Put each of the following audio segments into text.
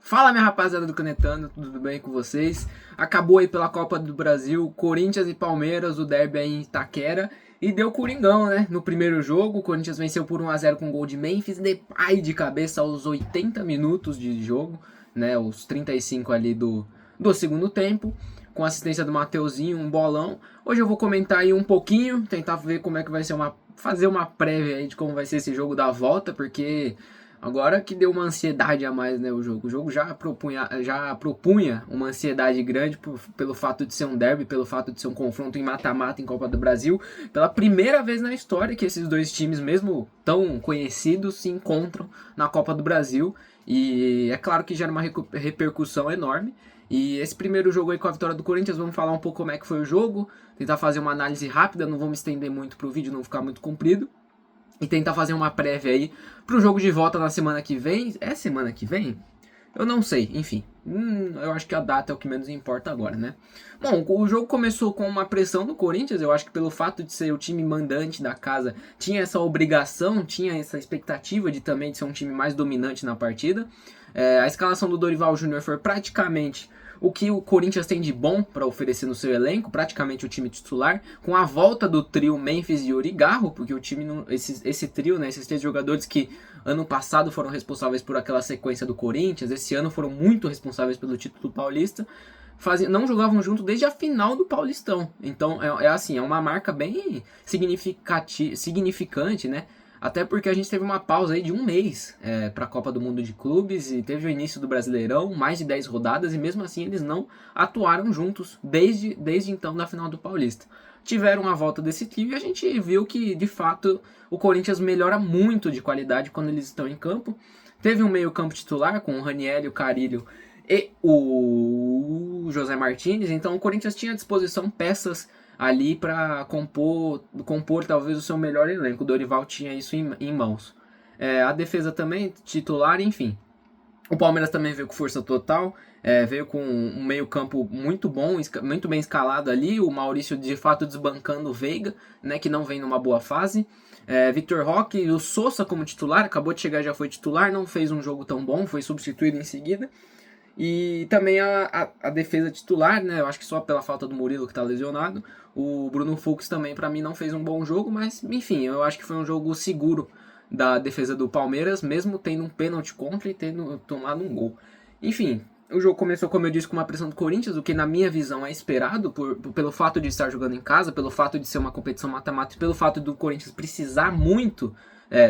Fala, minha rapaziada do Canetando, tudo bem com vocês? Acabou aí pela Copa do Brasil, Corinthians e Palmeiras, o derby aí em Itaquera, e deu Coringão, né? No primeiro jogo, o Corinthians venceu por 1-0 com gol de Memphis Depay de cabeça aos 80 minutos de jogo, né? Os 35 ali do segundo tempo, com assistência do Mateuzinho, um bolão. Hoje eu vou comentar aí um pouquinho, tentar ver como é que vai ser fazer uma prévia aí de como vai ser esse jogo da volta, porque agora que deu uma ansiedade a mais, né, o jogo já propunha uma ansiedade grande pelo fato de ser um derby, pelo fato de ser um confronto em mata-mata em Copa do Brasil, pela primeira vez na história que esses dois times, mesmo tão conhecidos, se encontram na Copa do Brasil, e é claro que gera uma repercussão enorme. E esse primeiro jogo aí com a vitória do Corinthians, vamos falar um pouco como é que foi o jogo, tentar fazer uma análise rápida, não vou me estender muito pro vídeo não ficar muito comprido, e tentar fazer uma prévia aí pro jogo de volta na semana que vem. É semana que vem? Eu não sei, enfim. Eu acho que a data é o que menos importa agora, né? Bom, o jogo começou com uma pressão do Corinthians. Eu acho que pelo fato de ser o time mandante da casa, tinha essa obrigação, tinha essa expectativa de também de ser um time mais dominante na partida. A escalação do Dorival Júnior foi praticamente o que o Corinthians tem de bom para oferecer no seu elenco, praticamente o time titular, com a volta do trio Memphis e Yuri Garro, porque o time, esse trio, né, esses três jogadores que ano passado foram responsáveis por aquela sequência do Corinthians, esse ano foram muito responsáveis pelo título paulista, não jogavam junto desde a final do Paulistão. Então assim, é uma marca bem significante, né? Até porque a gente teve uma pausa aí de um mês para a Copa do Mundo de Clubes e teve o início do Brasileirão, mais de 10 rodadas, e mesmo assim eles não atuaram juntos desde então da final do Paulista. Tiveram a volta desse time e a gente viu que, de fato, o Corinthians melhora muito de qualidade quando eles estão em campo. Teve um meio-campo titular com o Ranieri, o Carilho e o José Martínez, então o Corinthians tinha à disposição peças ali para compor talvez o seu melhor elenco. O Dorival tinha isso em mãos. A defesa também, titular, enfim. O Palmeiras também veio com força total, veio com um meio campo muito bom, muito bem escalado ali. O Maurício de fato desbancando o Veiga, né, que não vem numa boa fase. Vitor Roque e o Sousa como titular, acabou de chegar, já foi titular, não fez um jogo tão bom, foi substituído em seguida. E também a defesa titular, né? Eu acho que só pela falta do Murilo que tá lesionado. O Bruno Fux também, para mim, não fez um bom jogo, mas enfim, eu acho que foi um jogo seguro da defesa do Palmeiras, mesmo tendo um pênalti contra e tendo tomado um gol. Enfim, o jogo começou, como eu disse, com uma pressão do Corinthians, o que na minha visão é esperado, pelo fato de estar jogando em casa, pelo fato de ser uma competição mata-mata e pelo fato do Corinthians precisar muito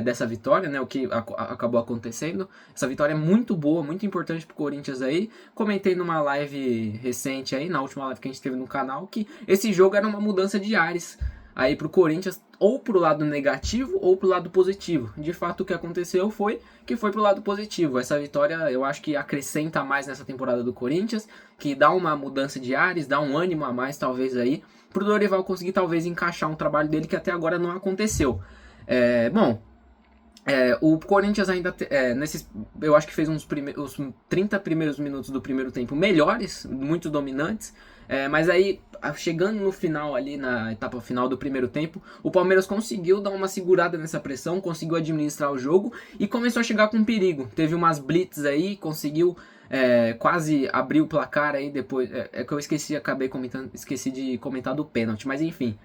dessa vitória, né, o que acabou acontecendo. Essa vitória é muito boa, muito importante pro Corinthians aí. Comentei numa live recente aí, na última live que a gente teve no canal, que esse jogo era uma mudança de ares aí pro Corinthians, ou pro lado negativo ou pro lado positivo. De fato, o que aconteceu foi que foi pro lado positivo. Essa vitória eu acho que acrescenta mais nessa temporada do Corinthians, que dá uma mudança de ares, dá um ânimo a mais talvez aí, pro Dorival conseguir talvez encaixar um trabalho dele que até agora não aconteceu. O Corinthians ainda, eu acho que fez os 30 primeiros minutos do primeiro tempo melhores, muito dominantes, mas aí, chegando no final ali, na etapa final do primeiro tempo, o Palmeiras conseguiu dar uma segurada nessa pressão, conseguiu administrar o jogo e começou a chegar com perigo. Teve umas blitz aí, conseguiu quase abrir o placar aí depois, que eu esqueci de comentar do pênalti, mas enfim.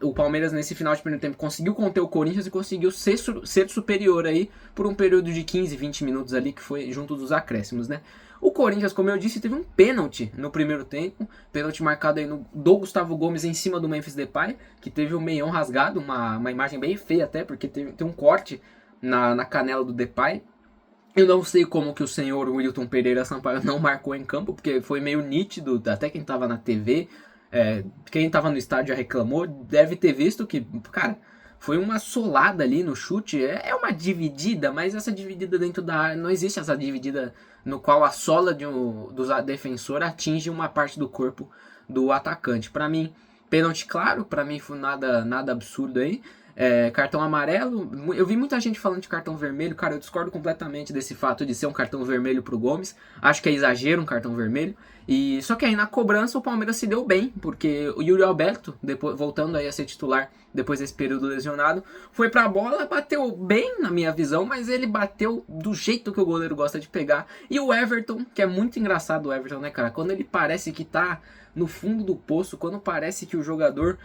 O Palmeiras nesse final de primeiro tempo conseguiu conter o Corinthians e conseguiu ser superior aí por um período de 15, 20 minutos ali, que foi junto dos acréscimos, né? O Corinthians, como eu disse, teve um pênalti no primeiro tempo, pênalti marcado aí do Gustavo Gomes em cima do Memphis Depay, que teve o meião rasgado, uma imagem bem feia até, porque tem um corte na canela do Depay. Eu não sei como que o senhor Wilton Pereira Sampaio não marcou em campo, porque foi meio nítido, até quem tava na TV, quem tava no estádio já reclamou, deve ter visto que, cara, foi uma solada ali no chute, é uma dividida, mas essa dividida dentro da área, não existe essa dividida no qual a sola do defensor atinge uma parte do corpo do atacante. Para mim, pênalti claro, para mim foi nada absurdo aí. Cartão amarelo, eu vi muita gente falando de cartão vermelho, cara, eu discordo completamente desse fato de ser um cartão vermelho pro Gomes, acho que é exagero um cartão vermelho, e só que aí na cobrança o Palmeiras se deu bem, porque o Yuri Alberto, depois, voltando aí a ser titular depois desse período lesionado, foi pra bola, bateu bem na minha visão, mas ele bateu do jeito que o goleiro gosta de pegar, e o Everton, que é muito engraçado o Everton, né, cara, quando ele parece que tá no fundo do poço, quando parece que o jogador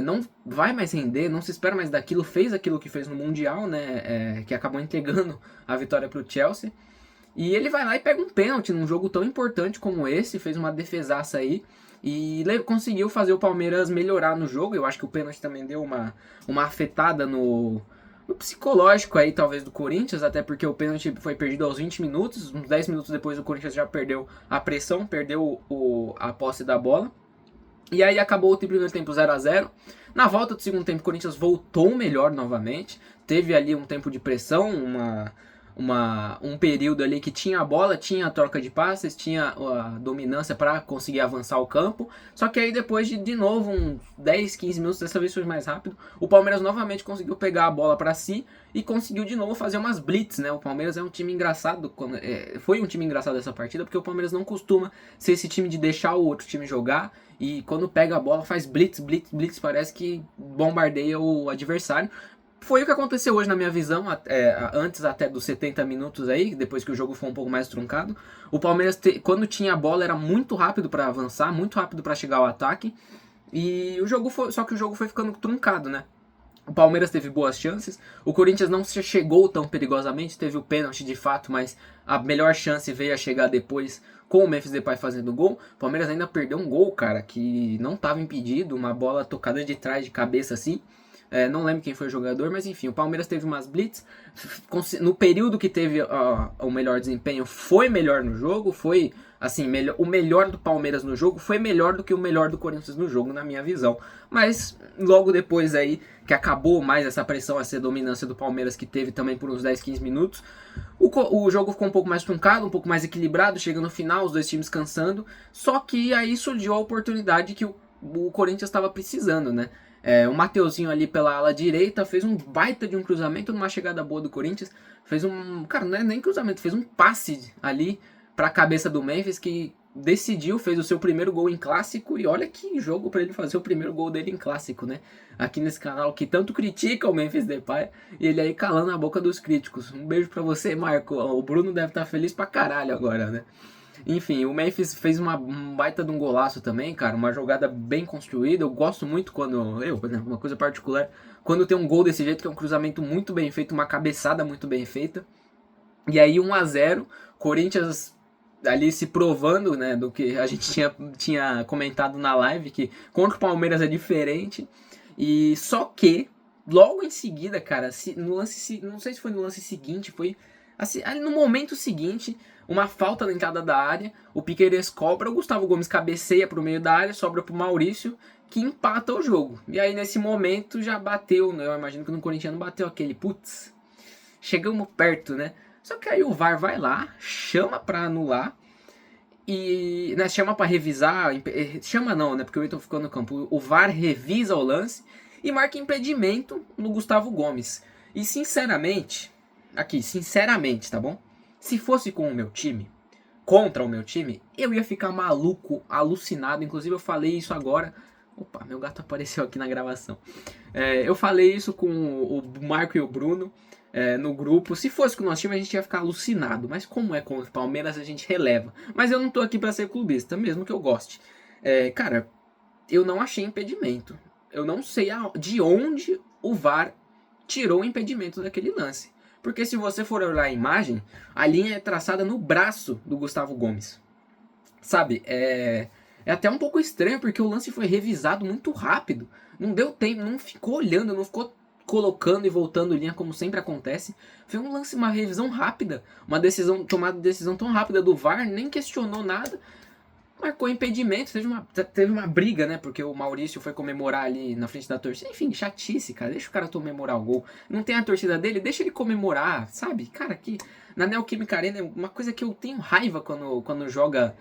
não vai mais render, não se espera mais daquilo, fez aquilo que fez no Mundial, né, que acabou entregando a vitória para o Chelsea, e ele vai lá e pega um pênalti num jogo tão importante como esse, fez uma defesaça aí, e conseguiu fazer o Palmeiras melhorar no jogo. Eu acho que o pênalti também deu uma afetada no psicológico aí, talvez, do Corinthians, até porque o pênalti foi perdido aos 20 minutos, uns 10 minutos depois o Corinthians já perdeu a pressão, perdeu a posse da bola. E aí acabou o primeiro tempo 0-0. Na volta do segundo tempo, o Corinthians voltou melhor novamente. Teve ali um tempo de pressão, um período ali que tinha a bola, tinha a troca de passes, tinha a dominância para conseguir avançar o campo. Só que aí depois de novo, uns 10, 15 minutos, dessa vez foi mais rápido, o Palmeiras novamente conseguiu pegar a bola para si e conseguiu de novo fazer umas blitz, né? O Palmeiras é um time engraçado, foi um time engraçado essa partida, porque o Palmeiras não costuma ser esse time de deixar o outro time jogar, e quando pega a bola faz blitz, blitz, blitz, parece que bombardeia o adversário. Foi o que aconteceu hoje na minha visão, antes até dos 70 minutos aí, depois que o jogo foi um pouco mais truncado. O Palmeiras, quando tinha a bola, era muito rápido para avançar, muito rápido para chegar ao ataque, e só que o jogo foi ficando truncado, né? O Palmeiras teve boas chances, o Corinthians não chegou tão perigosamente, teve o pênalti de fato, mas a melhor chance veio a chegar depois com o Memphis Depay fazendo gol. O Palmeiras ainda perdeu um gol, cara, que não estava impedido, uma bola tocada de trás de cabeça assim. Não lembro quem foi o jogador, mas enfim, o Palmeiras teve umas blitz. No período que teve o melhor desempenho, foi melhor no jogo, foi assim, o melhor do Palmeiras no jogo foi melhor do que o melhor do Corinthians no jogo, na minha visão. Mas logo depois aí, que acabou mais essa pressão, essa dominância do Palmeiras que teve também por uns 10, 15 minutos, o jogo ficou um pouco mais truncado, um pouco mais equilibrado, chega no final, os dois times cansando, só que aí surgiu a oportunidade que o Corinthians estava precisando, né? O Mateuzinho ali pela ala direita fez um baita de um cruzamento numa chegada boa do Corinthians. Cara, não é nem cruzamento, fez um passe ali para a cabeça do Memphis que decidiu, fez o seu primeiro gol em clássico. E olha que jogo para ele fazer o primeiro gol dele em clássico, né? Aqui nesse canal que tanto critica o Memphis Depay, e ele aí calando a boca dos críticos. Um beijo para você, Marco. O Bruno deve estar feliz pra caralho agora, né? Enfim, o Memphis fez um baita de um golaço também, cara, uma jogada bem construída. Eu gosto muito quando, por exemplo, uma coisa particular, quando tem um gol desse jeito, que é um cruzamento muito bem feito, uma cabeçada muito bem feita. E aí 1-0, Corinthians ali se provando, né, do que a gente tinha comentado na live, que contra o Palmeiras é diferente. E só que, logo em seguida, cara, no lance, não sei se foi no lance seguinte, foi assim, no momento seguinte, uma falta na entrada da área, o Piquerez cobra, o Gustavo Gomes cabeceia pro meio da área, sobra pro Maurício, que empata o jogo. E aí nesse momento já bateu, né? Eu imagino que no corintiano bateu aquele, putz, chegamos perto, né? Só que aí o VAR vai lá, chama pra anular, e né, chama pra revisar, chama não, né? Porque o Eiton ficou no campo. O VAR revisa o lance e marca impedimento no Gustavo Gomes. E sinceramente, tá bom? Se fosse com o meu time, contra o meu time, eu ia ficar maluco, alucinado. Inclusive eu falei isso agora. Opa, meu gato apareceu aqui na gravação. Eu falei isso com o Marco e o Bruno no grupo. Se fosse com o nosso time, a gente ia ficar alucinado. Mas como é contra o Palmeiras, a gente releva. Mas eu não tô aqui pra ser clubista, mesmo que eu goste. Cara, eu não achei impedimento. Eu não sei de onde o VAR tirou o impedimento daquele lance. Porque se você for olhar a imagem, a linha é traçada no braço do Gustavo Gomes. Sabe, é até um pouco estranho, porque o lance foi revisado muito rápido. Não deu tempo, não ficou olhando, não ficou colocando e voltando linha como sempre acontece. Foi um lance, uma revisão rápida, tomada de decisão tão rápida do VAR, nem questionou nada. Marcou impedimento, teve uma briga, né? Porque o Maurício foi comemorar ali na frente da torcida. Enfim, chatice, cara. Deixa o cara comemorar o gol. Não tem a torcida dele, deixa ele comemorar, sabe? Cara, aqui na Neoquímica Arena, uma coisa que eu tenho raiva quando joga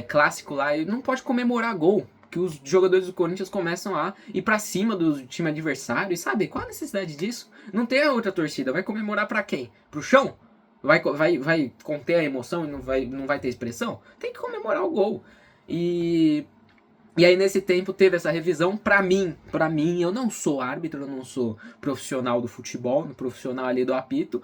clássico lá, ele não pode comemorar gol. que os jogadores do Corinthians começam a ir pra cima do time adversário. E sabe, qual a necessidade disso? Não tem a outra torcida. Vai comemorar pra quem? Pro chão? Vai conter a emoção e não vai ter expressão? Tem que comemorar o gol. E aí nesse tempo teve essa revisão. Pra mim, eu não sou árbitro, eu não sou profissional do futebol, profissional ali do apito.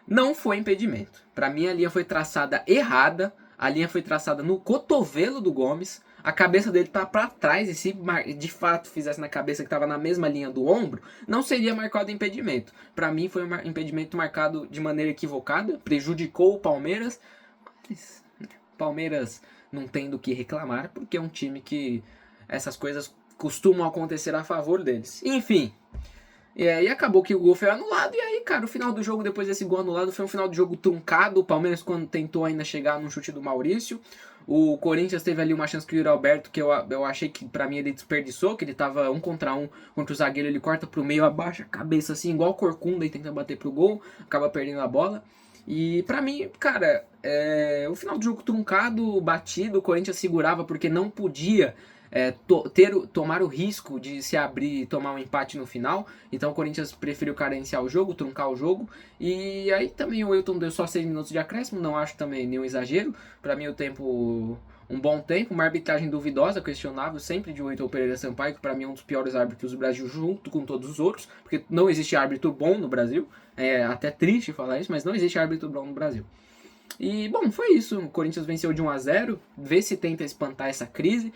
Não foi impedimento. Pra mim a linha foi traçada errada. A linha foi traçada no cotovelo do Gomes. A cabeça dele tá pra trás. E se de fato fizesse na cabeça que tava na mesma linha do ombro, não seria marcado impedimento. Pra mim foi um impedimento marcado de maneira equivocada. Prejudicou o Palmeiras. Mas Palmeiras não tem do que reclamar, porque é um time que essas coisas costumam acontecer a favor deles. Enfim. E aí acabou que o gol foi anulado. E aí, cara, o final do jogo, depois desse gol anulado, foi um final de jogo truncado. O Palmeiras, quando tentou ainda chegar num chute do Maurício. O Corinthians teve ali uma chance que o Yuri Alberto, que eu achei que pra mim ele desperdiçou, que ele tava 1 contra 1 contra o zagueiro, ele corta pro meio, abaixa a cabeça assim, igual o Corcunda, e tenta bater pro gol, acaba perdendo a bola. E pra mim, cara, o final do jogo truncado, batido, o Corinthians segurava porque não podia tomar o risco de se abrir e tomar um empate no final. Então o Corinthians preferiu carenciar o jogo, truncar o jogo. E aí também o Wilton deu só 6 minutos de acréscimo, não acho também nenhum exagero. Pra mim o tempo, um bom tempo, uma arbitragem duvidosa, questionável, sempre de Wilton Pereira Sampaio, que pra mim é um dos piores árbitros do Brasil, junto com todos os outros, porque não existe árbitro bom no Brasil. É até triste falar isso, mas não existe árbitro bom no Brasil. E bom, foi isso. O Corinthians venceu de 1-0, vê se tenta espantar essa crise.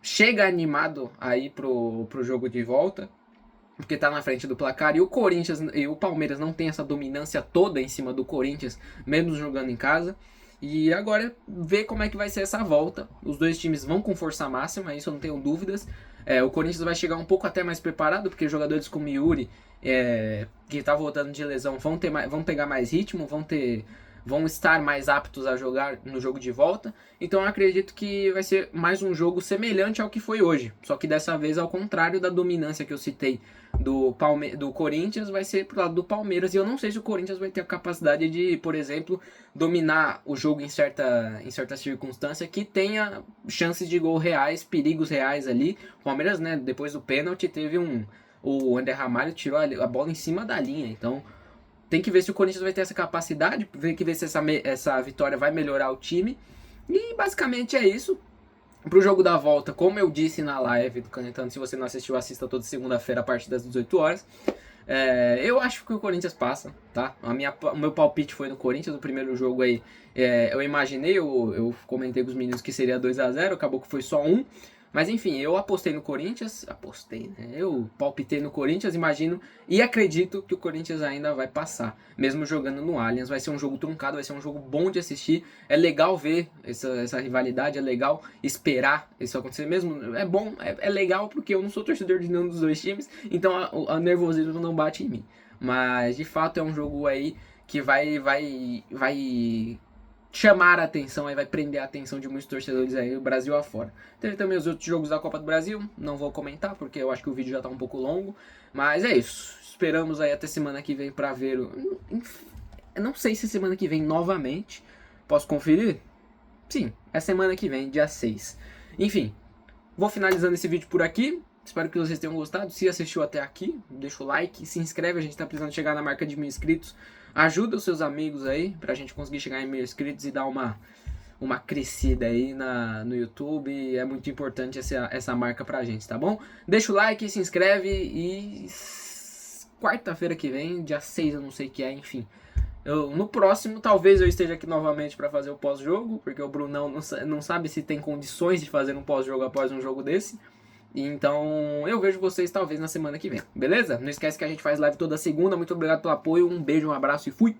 Chega animado aí pro jogo de volta, porque tá na frente do placar, e o Corinthians e o Palmeiras não tem essa dominância toda em cima do Corinthians, mesmo jogando em casa. E agora ver como é que vai ser essa volta. Os dois times vão com força máxima, isso eu não tenho dúvidas. O Corinthians vai chegar um pouco até mais preparado, porque jogadores como Yuri, que tá voltando de lesão, vão pegar mais ritmo, vão estar mais aptos a jogar no jogo de volta. Então eu acredito que vai ser mais um jogo semelhante ao que foi hoje. Só que dessa vez, ao contrário da dominância que eu citei do Corinthians, vai ser pro lado do Palmeiras. E eu não sei se o Corinthians vai ter a capacidade de, por exemplo, dominar o jogo em certa circunstância que tenha chances de gol reais, perigos reais ali. O Palmeiras, né, depois do pênalti, teve o Ander Ramalho tirou a bola em cima da linha. Então tem que ver se o Corinthians vai ter essa capacidade, tem que ver se essa vitória vai melhorar o time. E basicamente é isso. Pro jogo da volta, como eu disse na live do Canetando, se você não assistiu, assista toda segunda-feira a partir das 18 horas. Eu acho que o Corinthians passa, tá? O meu palpite foi no Corinthians, no primeiro jogo aí. Eu imaginei, eu comentei com os meninos que seria 2-0, acabou que foi só 1. Mas enfim, eu apostei no Corinthians, eu palpitei no Corinthians, imagino e acredito que o Corinthians ainda vai passar, mesmo jogando no Allianz. Vai ser um jogo truncado, vai ser um jogo bom de assistir, é legal ver essa rivalidade, é legal esperar isso acontecer mesmo, é bom, é legal porque eu não sou torcedor de nenhum dos dois times, então o nervosismo não bate em mim. Mas de fato é um jogo aí que vai chamar a atenção, aí vai prender a atenção de muitos torcedores aí, o Brasil afora. Teve também os outros jogos da Copa do Brasil, não vou comentar, porque eu acho que o vídeo já tá um pouco longo, mas é isso. Esperamos aí até semana que vem pra ver eu não sei se semana que vem novamente, posso conferir? Sim, é semana que vem, dia 6. Enfim, vou finalizando esse vídeo por aqui. Espero que vocês tenham gostado. Se assistiu até aqui, deixa o like, se inscreve, a gente tá precisando chegar na marca de 1000 inscritos. Ajuda os seus amigos aí, pra gente conseguir chegar em 1000 inscritos e dar uma crescida aí no YouTube. É muito importante essa marca pra gente, tá bom? Deixa o like, se inscreve e quarta-feira que vem, dia 6, eu não sei o que é, enfim. No próximo, talvez eu esteja aqui novamente pra fazer o pós-jogo, porque o Brunão não sabe se tem condições de fazer um pós-jogo após um jogo desse. Então eu vejo vocês talvez na semana que vem, beleza? Não esquece que a gente faz live toda segunda. Muito obrigado pelo apoio, um beijo, um abraço e fui!